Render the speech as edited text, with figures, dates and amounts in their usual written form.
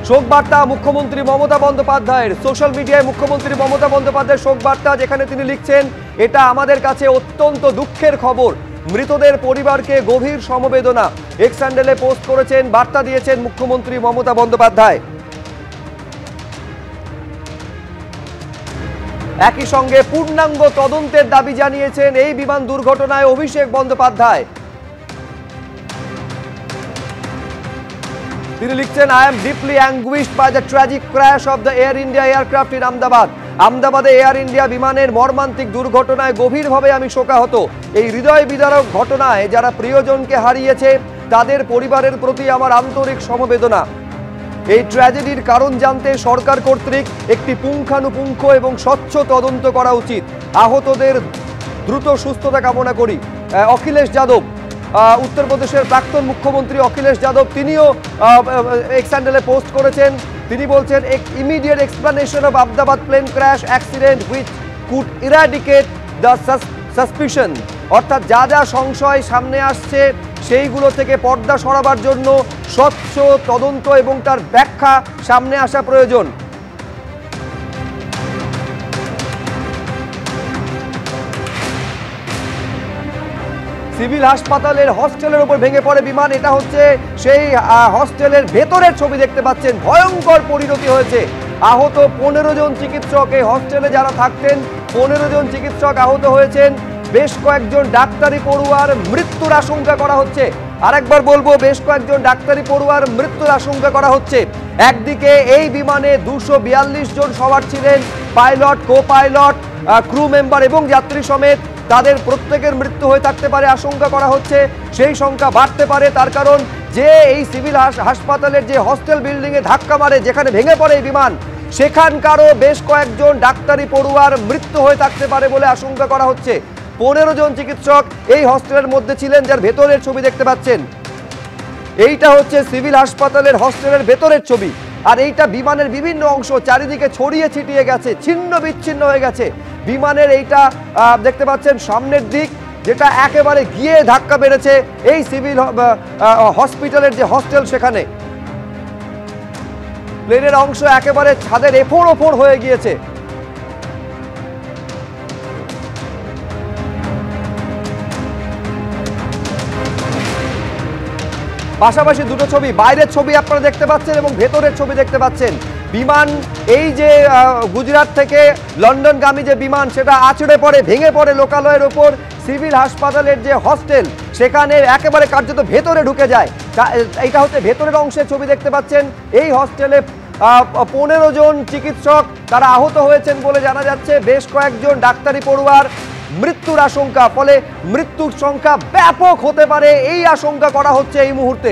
শোক বার্তা মুখ্যমন্ত্রী মমতা বন্দ্যোপাধ্যায়ের। সোশ্যাল মিডিয়ায় মুখ্যমন্ত্রী মমতা বন্দ্যোপাধ্যায়ের শোক বার্তা, যেখানে তিনি লিখছেন, এটা আমাদের কাছে অত্যন্ত দুঃখের খবর, মৃতদের পরিবারকে গভীর সমবেদনা। এক্স হ্যান্ডেলে পোস্ট করেছেন, বার্তা দিয়েছেন মুখ্যমন্ত্রী মমতা বন্দ্যোপাধ্যায়। একই সঙ্গে পূর্ণাঙ্গ তদন্তের দাবি জানিয়েছেন এই বিমান দুর্ঘটনায় অভিষেক বন্দ্যোপাধ্যায়। তিনি লিখছেন, I am deeply anguished by the tragic crash of the Air India aircraft in Ahmedabad. আহমেদাবাদে এয়ার ইন্ডিয়া বিমানের মর্মান্তিক দুর্ঘটনায় গভীরভাবে আমি শোকাহত। এই হৃদয় বিদারক ঘটনায় যারা প্রিয়জনকে হারিয়েছে তাদের পরিবারের প্রতি আমার আন্তরিক সমবেদনা। এই ট্র্যাজেডির কারণ জানতে সরকার কর্তৃক একটি পুঙ্খানুপুঙ্খ এবং স্বচ্ছ তদন্ত করা উচিত। আহতদের দ্রুত সুস্থতা কামনা করি। অখিলেশ যাদব, উত্তরপ্রদেশের প্রাক্তন মুখ্যমন্ত্রী অখিলেশ যাদব, তিনিও এক্স হ্যান্ডেলে পোস্ট করেছেন। তিনি বলছেন, immediate explanation of Ahmedabad plane crash accident which could eradicate the suspicion. অর্থাৎ যা যা সংশয় সামনে আসছে সেইগুলো থেকে পর্দা সরাবার জন্য স্বচ্ছ তদন্ত এবং তার ব্যাখ্যা সামনে আসা প্রয়োজন। সিভিল হাসপাতালের হস্টেলের উপর ভেঙে পড়ে বিমান। এটা হচ্ছে সেই হস্টেলের ভেতরের ছবি দেখতে পাচ্ছেন। ভয়ঙ্কর পরিণতি হয়েছে। আহত 15 জন চিকিৎসক, এই হস্টেলে যারা থাকতেন 15 জন চিকিৎসক আহত হয়েছেন। বেশ কয়েকজন ডাক্তারি পড়ুয়ার মৃত্যুর আশঙ্কা করা হচ্ছে। আরেকবার বলবো, বেশ কয়েকজন ডাক্তারি পড়ুয়ার মৃত্যুর আশঙ্কা করা হচ্ছে। একদিকে এই বিমানে 242 জন সবার ছিলেন, pilot, co pilot, crew member এবং যাত্রী সমেত। তাদের প্রত্যেকের মৃত্যু হয়ে থাকতে পারে আশঙ্কা করা হচ্ছে। সেই সংখ্যা বাড়তে পারে, তার কারণ যে এই সিভিল হাসপাতালের যে হস্টেল বিল্ডিংয়ে ধাক্কা মারে, যেখানে ভেঙে পড়ে এই বিমান, সেখানকারও বেশ কয়েকজন ডাক্তারি পড়ুয়ার মৃত্যু হয়ে থাকতে পারে বলে আশঙ্কা করা হচ্ছে। 15 জন চিকিৎসক এই হস্টেলের মধ্যে ছিলেন, যার ভেতরের ছবি দেখতে পাচ্ছেন। এইটা হচ্ছে সিভিল হাসপাতালের হস্টেলের ভেতরের ছবি। আর এইটা বিমানের বিভিন্ন অংশ চারিদিকে ছড়িয়ে ছিটিয়ে গেছে, ছিন্ন বিচ্ছিন্ন হয়ে গেছে। বিমানের এইটা দেখতে পাচ্ছেন সামনের দিক, যেটা একেবারে গিয়ে ধাক্কা মেরেছে এই সিভিল হসপিটালের যে হস্টেল, সেখানে প্লেনের অংশ একেবারে ছাদের এফোড় ওফোড় হয়ে গিয়েছে। পাশাপাশি দুটো ছবি, বাইরের ছবি আপনারা দেখতে পাচ্ছেন এবং ভেতরের ছবি দেখতে পাচ্ছেন। বিমান, এই যে গুজরাট থেকে লন্ডনগামী যে বিমান, সেটা আছড়ে পড়ে, ভেঙে পড়ে লোকালয়ের ওপর। সিভিল হাসপাতালের যে হস্টেল, সেখানে একেবারে কার্যত ভেতরে ঢুকে যায়। এইটা হচ্ছে ভেতরের অংশের ছবি দেখতে পাচ্ছেন। এই হস্টেলে 15 জন চিকিৎসক তারা আহত হয়েছেন বলে জানা যাচ্ছে। বেশ কয়েকজন ডাক্তারি পড়ুয়ার মৃত্যুর আশঙ্কা, ফলে মৃত্যুর সংখ্যা ব্যাপক হতে পারে এই আশঙ্কা করা হচ্ছে এই মুহূর্তে।